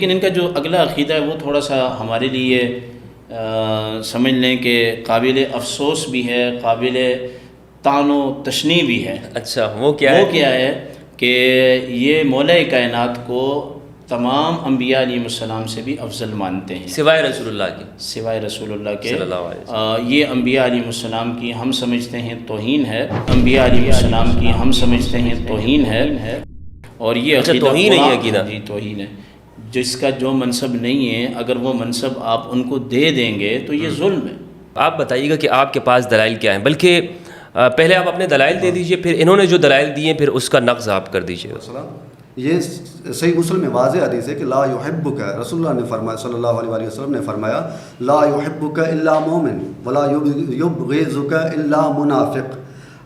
لیکن ان کا جو اگلا عقیدہ ہے وہ تھوڑا سا ہمارے لیے سمجھ لیں کہ قابل افسوس بھی ہے، قابل طعن و تشنیع بھی ہے۔ اچھا، وہ کیا ہے کہ یہ مولا کائنات کو تمام انبیاء علیہ السلام سے بھی افضل مانتے ہیں، سوائے رسول اللہ کے، سوائے رسول اللہ کے صلی اللہ علیہ وسلم۔ یہ انبیاء علیہ السلام کی ہم سمجھتے ہیں توہین ہے، انبیاء علیہ السلام کی ہم سمجھتے ہیں توہین ہے، اور یہ عقیدہ توہین ہے، یہ عقیدہ جی توہین ہے۔ جس کا جو منصب نہیں ہے اگر وہ منصب آپ ان کو دے دیں گے تو یہ ظلم ہے۔ آپ بتائیے گا کہ آپ کے پاس دلائل کیا ہیں، بلکہ پہلے آپ اپنے دلائل دے دیجئے، پھر انہوں نے جو دلائل دیے پھر اس کا نقض آپ کر دیجئے۔ یہ صحیح مسلم میں واضح حدیث ہے کہ لا یحبک، رسول اللہ نے فرمایا صلی اللہ علیہ وسلم نے فرمایا لا یحبک الا مومن ولا یبغضک الا منافق،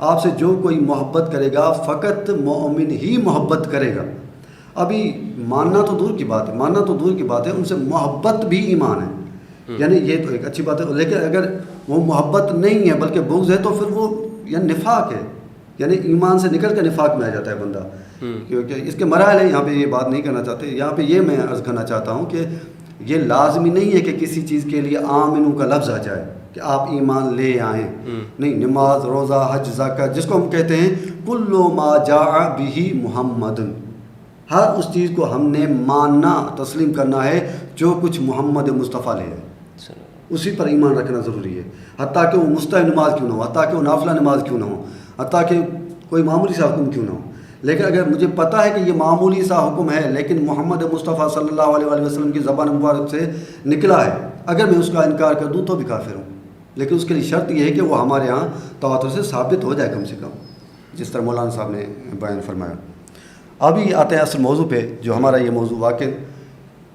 آپ سے جو کوئی محبت کرے گا فقط مومن ہی محبت کرے گا۔ ابھی ماننا تو دور کی بات ہے، ان سے محبت بھی ایمان ہے، یعنی یہ تو ایک اچھی بات ہے، لیکن اگر وہ محبت نہیں ہے بلکہ بغض ہے تو پھر وہ یعنی نفاق ہے، یعنی ایمان سے نکل کر نفاق میں آ جاتا ہے بندہ، کیونکہ اس کے مراحل ہیں۔ یہاں پہ یہ بات نہیں کرنا چاہتے، یہاں پہ یہ میں عرض کرنا چاہتا ہوں کہ یہ لازمی نہیں ہے کہ کسی چیز کے لیے آمنو کا لفظ آ جائے کہ آپ ایمان لے آئیں، نہیں، نماز، روزہ، حج، زکوٰۃ، جس کو ہم کہتے ہیں کل ما جاء بہ محمد، ہر اس چیز کو ہم نے ماننا، تسلیم کرنا ہے جو کچھ محمد مصطفیٰ لے ہے، اسی پر ایمان رکھنا ضروری ہے، حتیٰ کہ وہ مستحب نماز کیوں نہ ہو، حتیٰ کہ وہ نافلہ نماز کیوں نہ ہو، حتیٰ کہ کوئی معمولی سا حکم کیوں نہ ہو۔ لیکن اگر مجھے پتہ ہے کہ یہ معمولی سا حکم ہے لیکن محمد مصطفیٰ صلی اللہ علیہ وسلم کی زبان مبارک سے نکلا ہے، اگر میں اس کا انکار کر دوں تو بھی کافر ہوں، لیکن اس کے لیے شرط یہ ہے کہ وہ ہمارے ہاں تواتر سے ثابت ہو جائے کم سے کم، جس طرح مولانا صاحب نے بیان فرمایا۔ ابھی آتے ہیں اصل موضوع پہ، جو ہمارا یہ موضوع واقع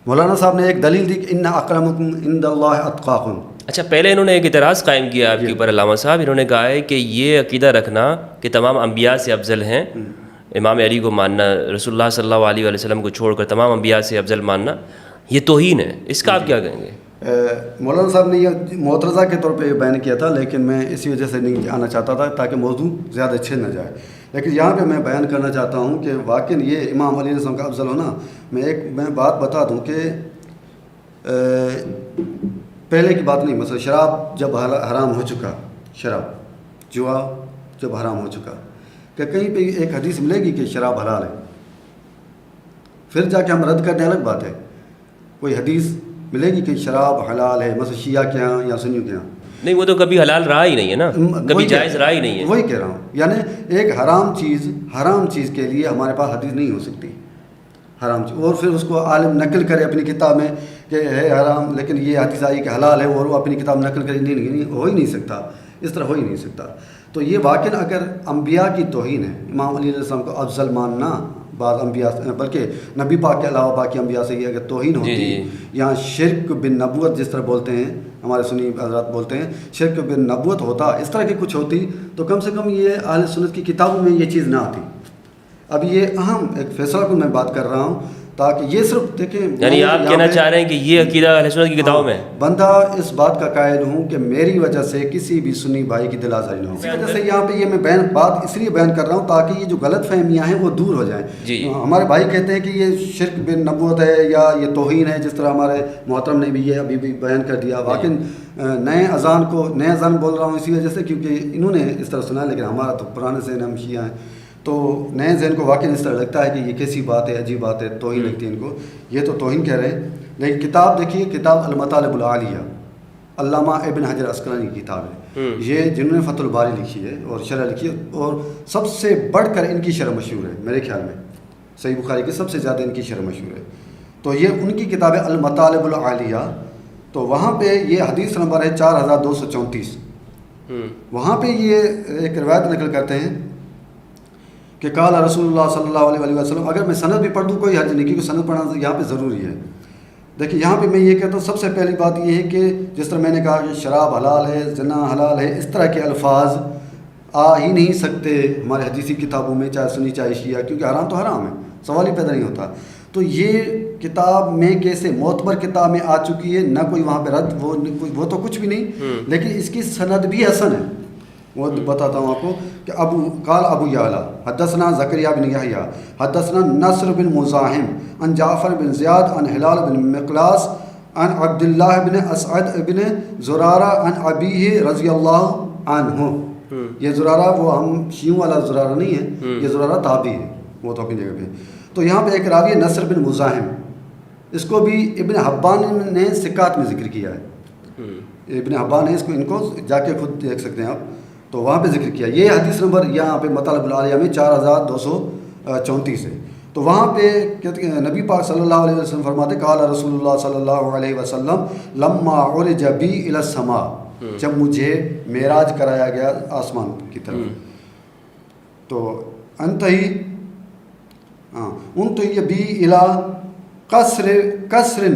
مولانا صاحب نے ایک دلیل دی کہ ان اکرمکم عند اللہ اتقاکم۔ اچھا، پہلے انہوں نے ایک اعتراض قائم کیا آپ کے اوپر علامہ صاحب، انہوں نے کہا ہے کہ یہ عقیدہ رکھنا کہ تمام انبیاء سے افضل ہیں، امام علی کو ماننا، رسول اللہ صلی اللہ علیہ وسلم کو چھوڑ کر تمام انبیاء سے افضل ماننا، یہ توہین ہے، اس کا آپ کیا کہیں گے؟ مولانا صاحب نے یہ معترضہ کے طور پہ یہ بیان کیا تھا، لیکن میں اسی وجہ سے نہیں آنا چاہتا تھا تاکہ موضوع زیادہ اچھے نہ جائے، لیکن یہاں پہ میں بیان کرنا چاہتا ہوں کہ واقعی یہ امام علیہ السلام کا افضل ہونا، میں بات بتا دوں کہ پہلے کی بات نہیں، مثلا شراب جب حرام ہو چکا، شراب جوا جب حرام ہو چکا، کہ کہیں پہ ایک حدیث ملے گی کہ شراب حلال ہے، پھر جا کے ہم رد کرنے الگ بات ہے، کوئی حدیث ملے گی کہ شراب حلال ہے، مثلا شیعہ کے ہاں یا سنیوں کے ہاں؟ نہیں، وہ تو کبھی حلال رہا ہی نہیں ہے نا، کبھی جائز رہا ہی نہیں ہے۔ وہی کہہ رہا ہوں، یعنی ایک حرام چیز کے لیے ہمارے پاس حدیث نہیں ہو سکتی، حرام چیز، اور پھر اس کو عالم نقل کرے اپنی کتاب میں کہ ہے حرام لیکن یہ حدیث آئی کہ حلال ہے، اور وہ اپنی کتاب نقل کرے، نہیں ہو ہی نہیں سکتا، اس طرح ہو ہی نہیں سکتا۔ تو یہ واقعاً اگر انبیاء کی توہین ہے، امام علیہ السلام کو افضل ماننا بعض انبیاء، بلکہ نبی پاک کے علاوہ باقی انبیاء سے یہ اگر توہین ہوتی، یہاں شرک بن نبوت جس طرح بولتے ہیں ہمارے سنی حضرات بولتے ہیں، شرک بن نبوت ہوتا، اس طرح کی کچھ ہوتی تو کم سے کم یہ اہل سنت کی کتابوں میں یہ چیز نہ آتی۔ اب یہ اہم ایک فیصلہ کو میں بات کر رہا ہوں تاکہ یہ صرف دیکھیں، یعنی آپ کہنا چاہ رہے ہیں کہ یہ عقیدہ اہل سنت کی کتابوں میں بندہ اس بات کا قائل ہوں کہ میری وجہ سے کسی بھی سنی بھائی کی دل آزاری نہ ہو، اسی وجہ سے یہاں پہ یہ میں بات اس لیے بیان کر رہا ہوں تاکہ یہ جو غلط فہمیاں ہیں وہ دور ہو جائیں۔ ہمارے بھائی کہتے ہیں کہ یہ شرک بن نبوت ہے یا یہ توہین ہے، جس طرح ہمارے محترم نے بھی یہ ابھی بھی بیان کر دیا۔ واقعی نئے اذان بول رہا ہوں اسی وجہ سے کیونکہ انہوں نے اس طرح سنا، لیکن ہمارا تو پرانے سے ہم شیعہ ہیں، تو نئے ذہن کو واقعی اس طرح لگتا ہے کہ یہ کیسی بات ہے، عجیب بات ہے، توہین لگتی ہے ان کو، یہ تو توہین کہہ رہے ہیں۔ لیکن کتاب دیکھیے، کتاب المطالب العالیہ، علامہ ابن حجر عسقلانی کی کتاب ہے، یہ جنہوں نے فتح الباری لکھی ہے اور شرح لکھی ہے، اور سب سے بڑھ کر ان کی شرح مشہور ہے میرے خیال میں، صحیح بخاری کی سب سے زیادہ ان کی شرح مشہور ہے، تو یہ ان کی کتاب ہے المطالب العالیہ، تو وہاں پہ یہ حدیث نمبر ہے 4234، وہاں پہ یہ ایک روایت نقل کرتے ہیں کہ قال رسول اللہ صلی اللہ علیہ وسلم، اگر میں سند بھی پڑھ دوں کوئی حرج نہیں، کیونکہ سند پڑھنا یہاں پہ ضروری ہے۔ دیکھیے یہاں پہ میں یہ کہتا ہوں، سب سے پہلی بات یہ ہے کہ جس طرح میں نے کہا کہ شراب حلال ہے، زنا حلال ہے، اس طرح کے الفاظ آ ہی نہیں سکتے ہمارے حدیثی کتابوں میں، چاہے سنی چاہے شیعہ، کیونکہ حرام تو حرام ہے، سوال ہی پیدا نہیں ہوتا۔ تو یہ کتاب میں کیسے معتبر کتاب میں آ چکی ہے، نہ کوئی وہاں پہ رد، وہ تو کچھ بھی نہیں، لیکن اس کی سند بھی حسن ہے، وہ بتاتا ہوں آپ کو کہ قال ابو یعلا حدثنا زکریا بن یحییٰ حدثنا نصر بن مزاحم عن جعفر بن زیاد عن ہلال بن مقلاس عن عبداللہ بن اسعد بن زرارہ عن ابیہ رضی اللہ عنہ. یہ زرارہ وہ ہم شیعوں والا زرارہ نہیں ہے، یہ زرارہ تابعی ہے، وہ تو اپنی جگہ پہ. تو یہاں پہ ایک راوی ہے نصر بن مزاحم، اس کو بھی ابن حبان نے ثقات میں ذکر کیا ہے. ابن حبان نے ان کو جا کے خود دیکھ سکتے ہیں آپ، تو وہاں پہ ذکر کیا. یہ حدیث نمبر یہاں پہ مطالب العالیہ میں 4234 ہے. تو وہاں پہ نبی پاک صلی اللہ علیہ وسلم فرماتے قال رسول اللہ صلی اللہ علیہ وسلم لما عرج بی الی السماء، جب مجھے معراج کرایا گیا آسمان کی طرف، تو انتہی بی الی قصر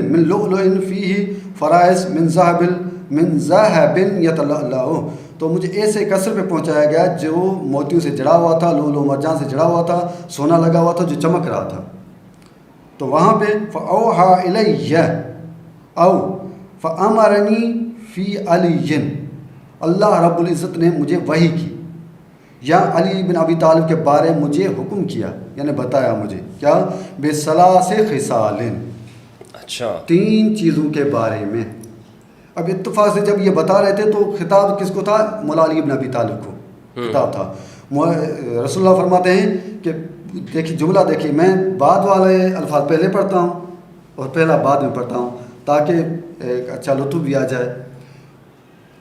من لؤلؤ فیہ فرائض من ذهب یتلألأ، تو مجھے ایسے قصر پہ پہنچایا گیا جو موتیوں سے جڑا ہوا تھا، لؤلؤ مرجان سے جڑا ہوا تھا، سونا لگا ہوا تھا جو چمک رہا تھا. تو وہاں پہ فأوحى الی او فأمرنی فی علی، اللہ رب العزت نے مجھے وحی کی یا علی بن ابی طالب کے بارے مجھے حکم کیا، یعنی بتایا مجھے کیا، بثلاث خصال، اچھا 3 چیزوں کے بارے میں. اب اتفاق سے جب یہ بتا رہے تھے تو خطاب کس کو تھا؟ مولا علی بن ابی طالب کو خطاب تھا. رسول اللہ فرماتے ہیں کہ دیکھیے جملہ دیکھیے، میں بعد والے الفاظ پہلے پڑھتا ہوں اور پہلا بعد میں پڑھتا ہوں تاکہ ایک اچھا لطف بھی آ جائے.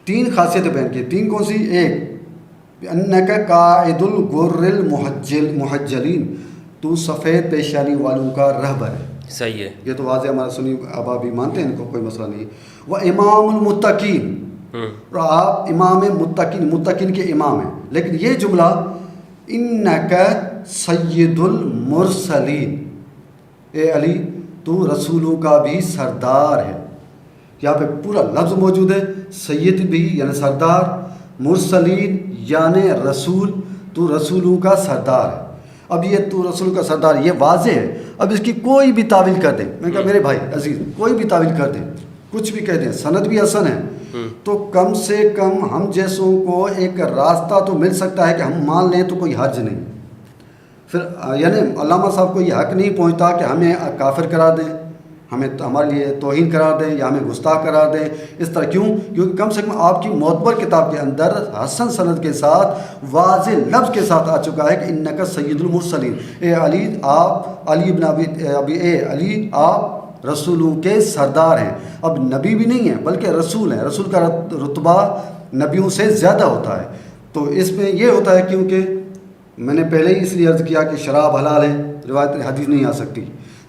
3 خاصیتیں بیان کی. 3 کون سی؟ ایک انک قائد الغر المحجلین، تو سفید پیشانی والوں کا رہبر ہے. صحیح ہے، یہ تو واضح ہمارے سنی آبا بھی مانتے ہیں، ان کو کوئی مسئلہ نہیں. وہ امام المتقین، اور آپ امام متقین کے امام ہیں. لیکن یہ جملہ انک سید المرسلین، اے علی تو رسولوں کا بھی سردار ہے. یہاں پہ پورا لفظ موجود ہے، سید بھی یعنی سردار، مرسلین یعنی رسول، تو رسولوں کا سردار ہے. اب یہ تو رسول کا سردار یہ واضح ہے. اب اس کی کوئی بھی تعویل کر دیں، میں کہا میرے بھائی عزیز کوئی بھی تعویل کر دیں، کچھ بھی کہہ دیں، سند بھی حسن ہے، تو کم سے کم ہم جیسوں کو ایک راستہ تو مل سکتا ہے کہ ہم مان لیں تو کوئی حرج نہیں. پھر یعنی علامہ صاحب کو یہ حق نہیں پہنچتا کہ ہمیں کافر قرار دیں، ہمیں ہمارے لیے توہین قرار دیں یا ہمیں گستاخ قرار دیں اس طرح. کیوں؟ کیونکہ کم سے کم آپ کی معتبر کتاب کے اندر حسن سند کے ساتھ واضح لفظ کے ساتھ آ چکا ہے کہ انک سید المرسلین، اے علی آپ علی بن ابی اے علی آپ رسولوں کے سردار ہیں. اب نبی بھی نہیں ہیں بلکہ رسول ہیں. رسول کا رتبہ نبیوں سے زیادہ ہوتا ہے. تو اس میں یہ ہوتا ہے کیونکہ میں نے پہلے ہی اس لیے عرض کیا کہ شراب حلال ہے، روایت حدیث نہیں آ سکتی،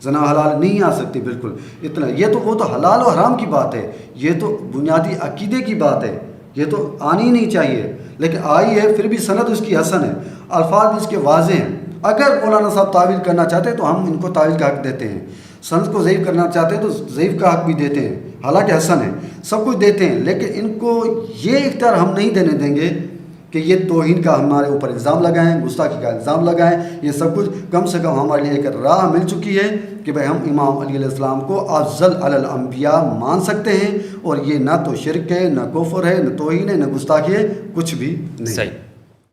زنا حلال نہیں آ سکتی. بالکل اتنا، یہ تو وہ تو حلال و حرام کی بات ہے، یہ تو بنیادی عقیدے کی بات ہے، یہ تو آنی نہیں چاہیے. لیکن آئی ہے، پھر بھی سند اس کی حسن ہے، الفاظ بھی اس کے واضح ہیں. اگر مولانا صاحب تعویل کرنا چاہتے ہیں تو ہم ان کو تعویل کا حق دیتے ہیں، سند کو ضعیف کرنا چاہتے ہیں تو ضعیف کا حق بھی دیتے ہیں، حالانکہ حسن ہے، سب کچھ دیتے ہیں. لیکن ان کو یہ اختیار ہم نہیں دینے دیں گے کہ یہ توہین کا ہمارے اوپر الزام لگائیں، گستاخی کا الزام لگائیں. یہ سب کچھ کم سے کم ہمارے لیے ایک راہ مل چکی ہے کہ بھائی ہم امام علی علیہ السلام کو افضل علی الانبیاء مان سکتے ہیں، اور یہ نہ تو شرک ہے، نہ کفر ہے، نہ توہین ہے، نہ گستاخی ہے، کچھ بھی نہیں. صحیح.